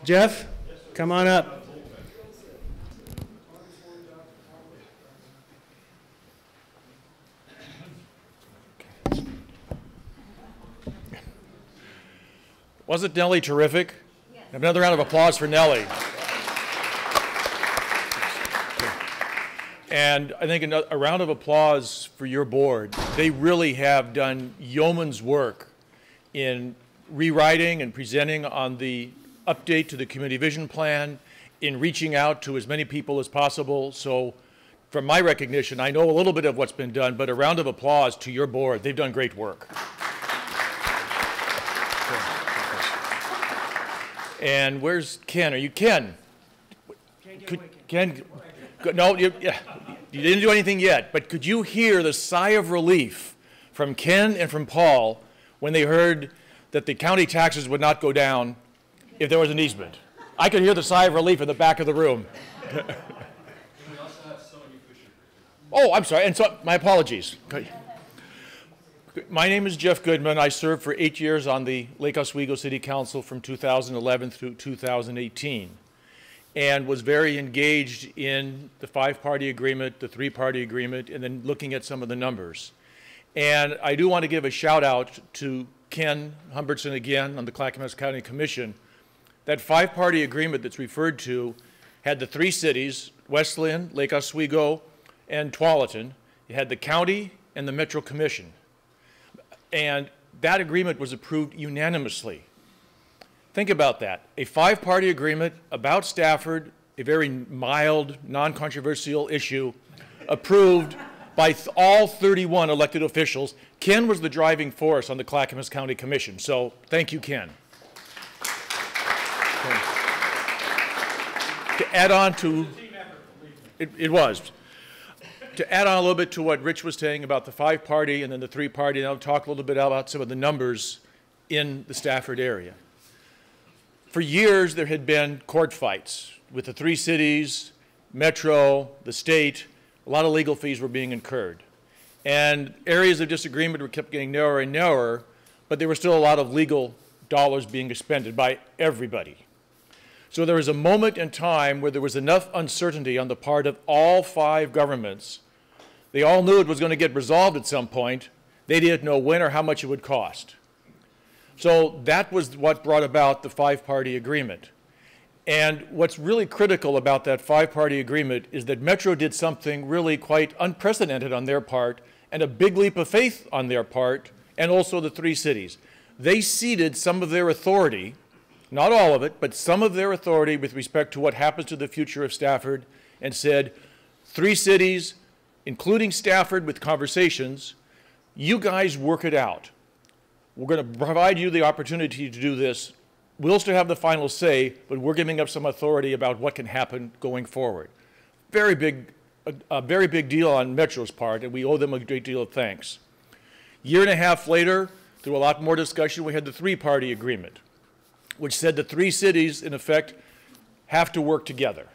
Jeff, come on up. Wasn't Nellie terrific? Yes. Another round of applause for Nellie. And I think a round of applause for your board. They really have done yeoman's work in rewriting and presenting on the update to the community vision plan, in reaching out to as many people as possible. So from my recognition, I know a little bit of what's been done, but a round of applause to your board. They've done great work. And where's Ken? Are you Ken? Ken? No, you didn't do anything yet, but could you hear the sigh of relief from Ken and from Paul when they heard that the county taxes would not go down if there was an easement? I could hear the sigh of relief in the back of the room. Oh, I'm sorry, and so my apologies. My name is Jeff Gudman. I served for 8 years on the Lake Oswego City Council from 2011 through 2018 and was very engaged in the 5-party agreement, the 3-party agreement, and then looking at some of the numbers. And I do want to give a shout out to Ken Humbertson again on the Clackamas County Commission. That 5-party agreement that's referred to had the 3 cities, Westland, Lake Oswego, and Tualatin. It had the county and the Metro Commission. And that agreement was approved unanimously. Think about that. A 5-party agreement about Stafford, a very mild, non-controversial issue, approved by all 31 elected officials. Ken was the driving force on the Clackamas County Commission. So thank you, Ken. To add on to, it was. To add on a little bit to what Rich was saying about the 5-party and then the 3-party, and I'll talk a little bit about some of the numbers in the Stafford area. For years, there had been court fights with the 3 cities, Metro, the state. A lot of legal fees were being incurred. And areas of disagreement were kept getting narrower and narrower, but there were still a lot of legal dollars being expended by everybody. So there was a moment in time where there was enough uncertainty on the part of all 5 governments. They all knew it was going to get resolved at some point. They didn't know when or how much it would cost. So that was what brought about the 5-party agreement. And what's really critical about that 5-party agreement is that Metro did something really quite unprecedented on their part and a big leap of faith on their part, and also the 3 cities. They ceded some of their authority, not all of it, but some of their authority with respect to what happens to the future of Stafford, and said, 3 cities, including Stafford with conversations, you guys work it out. We're going to provide you the opportunity to do this. We'll still have the final say, but we're giving up some authority about what can happen going forward. A very big deal on Metro's part, and we owe them a great deal of thanks. Year and a half later, through a lot more discussion, we had the 3-party agreement, which said the 3 cities, in effect, have to work together.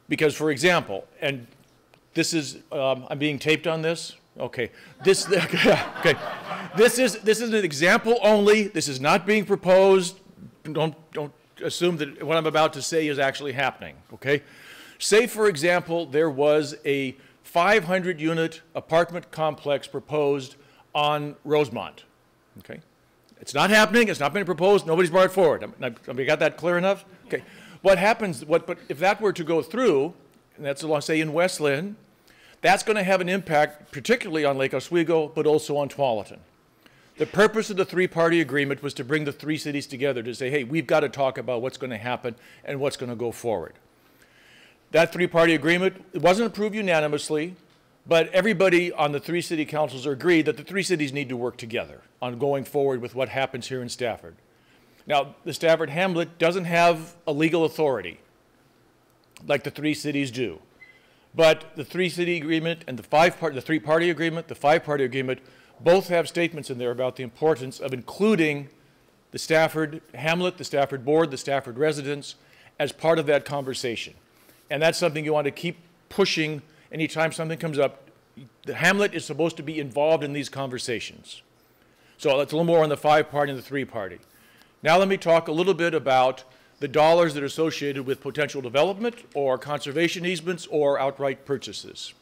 Because, for example, and this is, I'm being taped on this? Okay. Okay. This is an example only. This is not being proposed. Don't assume that what I'm about to say is actually happening, okay? Say, for example, there was a 500-unit apartment complex proposed on Rosemont, okay? It's not happening. It's not been proposed. Nobody's brought it forward. We got that clear enough? Okay. What happens, but if that were to go through, and that's, say, in Westland, that's going to have an impact particularly on Lake Oswego, but also on Tualatin. The purpose of the 3-party agreement was to bring the 3 cities together to say, hey, we've got to talk about what's going to happen and what's going to go forward. That 3-party agreement, it wasn't approved unanimously, but everybody on the 3 city councils agreed that the 3 cities need to work together on going forward with what happens here in Stafford. Now, the Stafford Hamlet doesn't have a legal authority like the 3 cities do. But the 3-city agreement and the 3-party agreement, the 5-party agreement, both have statements in there about the importance of including the Stafford Hamlet, the Stafford Board, the Stafford residents as part of that conversation. And that's something you want to keep pushing anytime something comes up. The Hamlet is supposed to be involved in these conversations. So that's a little more on the 5-party and the 3-party. Now let me talk a little bit about the dollars that are associated with potential development or conservation easements or outright purchases.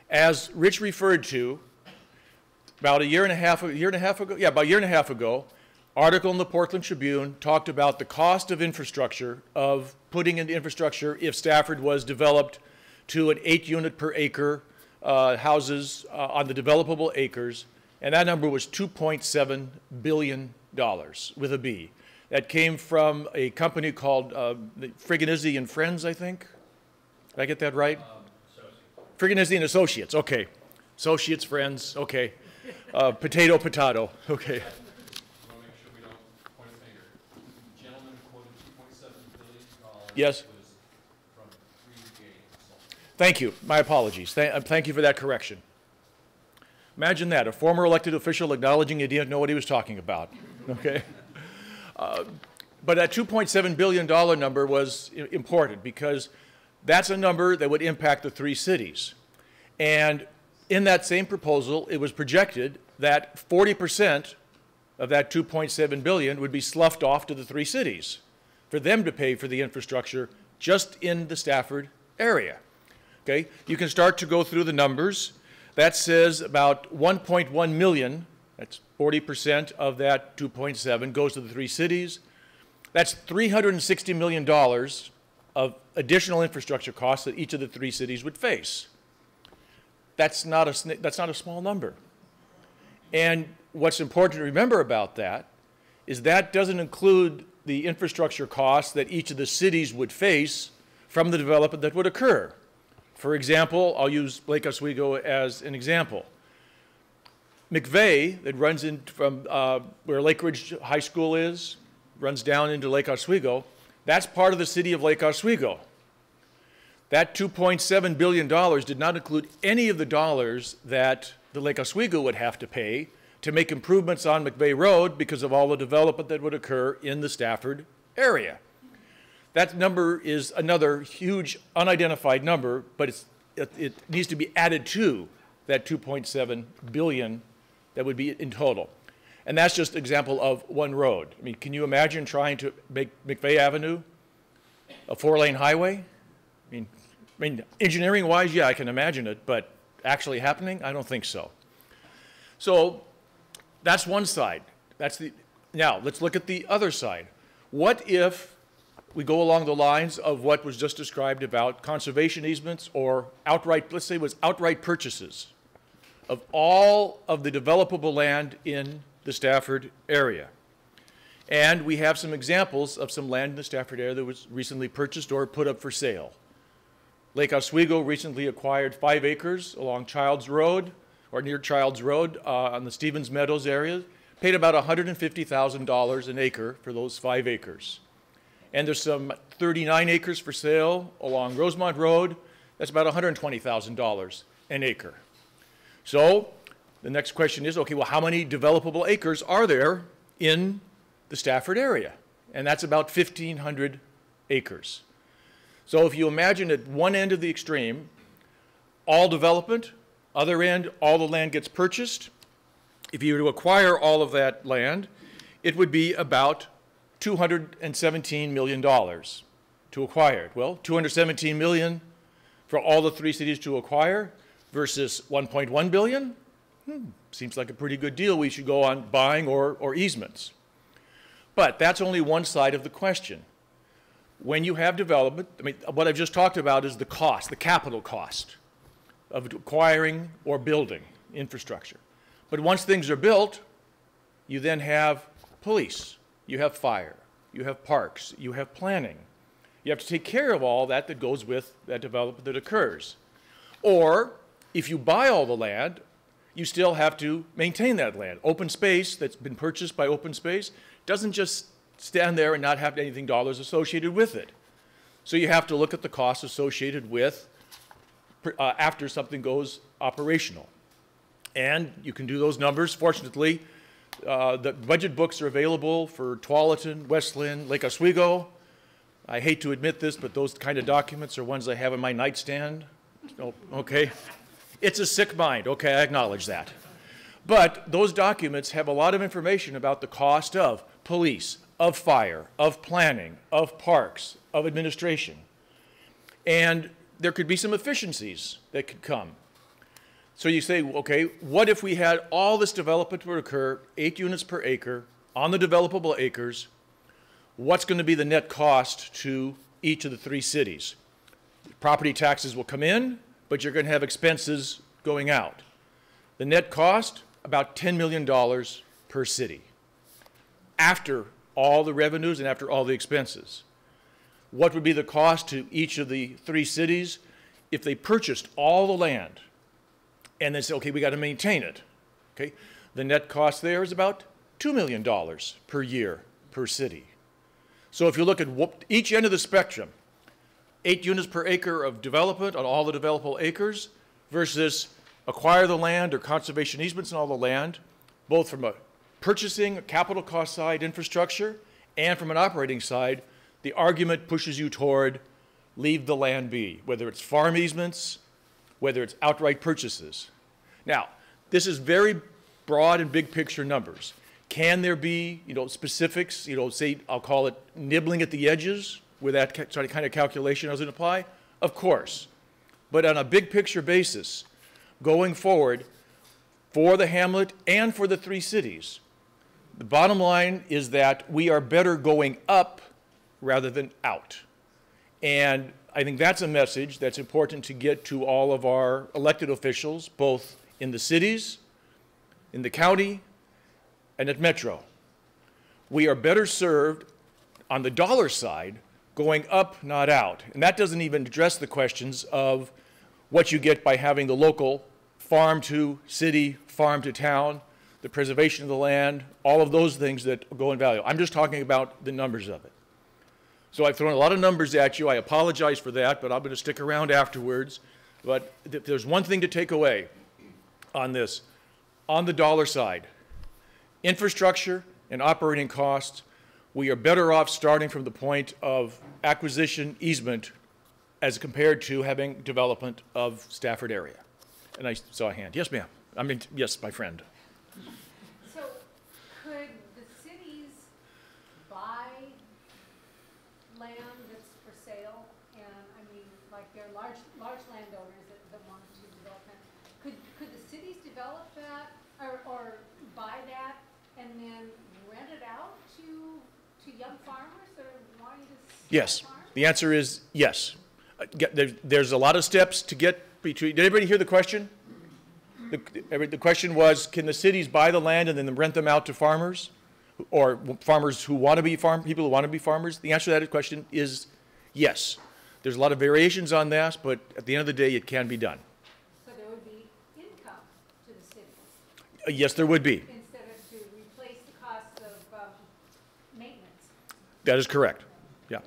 As Rich referred to, about a year and a half ago, article in the Portland Tribune talked about the cost of infrastructure, of putting in infrastructure if Stafford was developed to an 8 unit per acre houses on the developable acres, and that number was $2.7 billion with a B. That came from a company called Friganizzi and Friends, I think. Did I get that right? Friganizzi and Associates, okay. Associates, friends, okay. Potato, potato, okay. Yes. Thank you. My apologies. Thank you for that correction. Imagine that, a former elected official acknowledging he didn't know what he was talking about. Okay. But that $2.7 billion number was important because that's a number that would impact the 3 cities. And in that same proposal, it was projected that 40% of that $2.7 billion would be sloughed off to the 3 cities for them to pay for the infrastructure just in the Stafford area. Okay, you can start to go through the numbers. That says about 1.1 million, that's 40% of that 2.7 goes to the 3 cities. That's $360 million of additional infrastructure costs that each of the 3 cities would face. That's not a small number. And what's important to remember about that is that doesn't include the infrastructure costs that each of the cities would face from the development that would occur. For example, I'll use Lake Oswego as an example. McVeigh, that runs in from where Lake Ridge High School is, runs down into Lake Oswego, that's part of the city of Lake Oswego. That $2.7 billion did not include any of the dollars that the Lake Oswego would have to pay to make improvements on McVeigh Road because of all the development that would occur in the Stafford area. That number is another huge unidentified number, but it needs to be added to that $2.7 billion that would be in total. And that's just an example of one road. I mean, can you imagine trying to make McVeigh Avenue a 4-lane highway? I mean, engineering-wise, yeah, I can imagine it, but actually happening, I don't think so. So that's one side. Now, let's look at the other side. What if we go along the lines of what was just described about conservation easements or outright, let's say it was outright purchases of all of the developable land in the Stafford area. And we have some examples of some land in the Stafford area that was recently purchased or put up for sale. Lake Oswego recently acquired 5 acres along Childs Road, or near Childs Road on the Stevens Meadows area, paid about $150,000 an acre for those 5 acres. And there's some 39 acres for sale along Rosemont Road. That's about $120,000 an acre. So the next question is, okay, well, how many developable acres are there in the Stafford area? And that's about 1,500 acres. So if you imagine at one end of the extreme, all development, other end, all the land gets purchased. If you were to acquire all of that land, it would be about $217 million to acquire it. Well, $217 million for all the 3 cities to acquire versus $1.1 billion? Seems like a pretty good deal we should go on buying or easements. But that's only one side of the question. When you have development, I mean, what I've just talked about is the cost, the capital cost of acquiring or building infrastructure. But once things are built, you then have police. You have fire, you have parks, you have planning. You have to take care of all that goes with that development that occurs. Or if you buy all the land, you still have to maintain that land. Open space that's been purchased by open space doesn't just stand there and not have anything dollars associated with it. So you have to look at the costs associated with after something goes operational. And you can do those numbers. Fortunately, the budget books are available for Tualatin, Westland, Lake Oswego. I hate to admit this, but those kind of documents are ones I have in my nightstand. Oh, okay. It's a sick mind. Okay, I acknowledge that. But those documents have a lot of information about the cost of police, of fire, of planning, of parks, of administration. And there could be some efficiencies that could come. So you say, okay, what if we had all this development would occur, 8 units per acre, on the developable acres? What's going to be the net cost to each of the 3 cities? Property taxes will come in, but you're going to have expenses going out. The net cost, about $10 million per city, after all the revenues and after all the expenses. What would be the cost to each of the 3 cities if they purchased all the land and then say, okay, we got to maintain it? Okay, the net cost there is about $2 million per year per city. So if you look at each end of the spectrum, 8 units per acre of development on all the developable acres versus acquire the land or conservation easements on all the land, both from a purchasing, capital cost side, infrastructure, and from an operating side, the argument pushes you toward leave the land be, whether it's farm easements, whether it's outright purchases. Now, this is very broad and big picture numbers. Can there be, specifics, say, I'll call it nibbling at the edges where that kind of calculation doesn't apply? Of course. But on a big picture basis, going forward, for the hamlet and for the 3 cities, the bottom line is that we are better going up rather than out. And I think that's a message that's important to get to all of our elected officials, both in the cities, in the county, and at Metro. We are better served on the dollar side going up, not out. And that doesn't even address the questions of what you get by having the local farm to city, farm to town, the preservation of the land, all of those things that go in value. I'm just talking about the numbers of it. So I've thrown a lot of numbers at you. I apologize for that, but I'm going to stick around afterwards. But if there's one thing to take away on this, on the dollar side, infrastructure and operating costs, we are better off starting from the point of acquisition easement as compared to having development of Stafford area. And I saw a hand. Yes, ma'am. I mean, yes, my friend. So could the cities buy land that's for sale? And I mean, like they're large landowners that want to develop land. Could the cities develop that or buy that and then rent it out to young farmers that are wanting to Yes. farm? The answer is yes. There's a lot of steps to get between. Did everybody hear the question? The question was, can the cities buy the land and then rent them out to farmers, or farmers who want to be people who want to be farmers? The answer to that question is yes. There's a lot of variations on that, but at the end of the day, it can be done. So there would be income to the cities Yes, there would be. instead of to replace the cost of maintenance. That is correct. Yeah.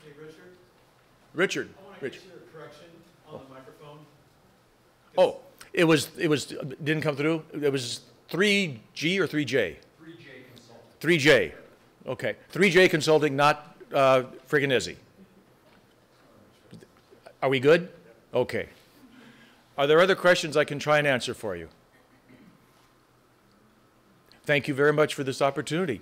Hey, Richard? Richard. I want to get your correction on the microphone. Oh, it didn't come through? It was 3G or 3J? 3J Consulting. 3J. Okay. 3J Consulting, not Friganesi. Are we good? Okay. Are there other questions I can try and answer for you? Thank you very much for this opportunity.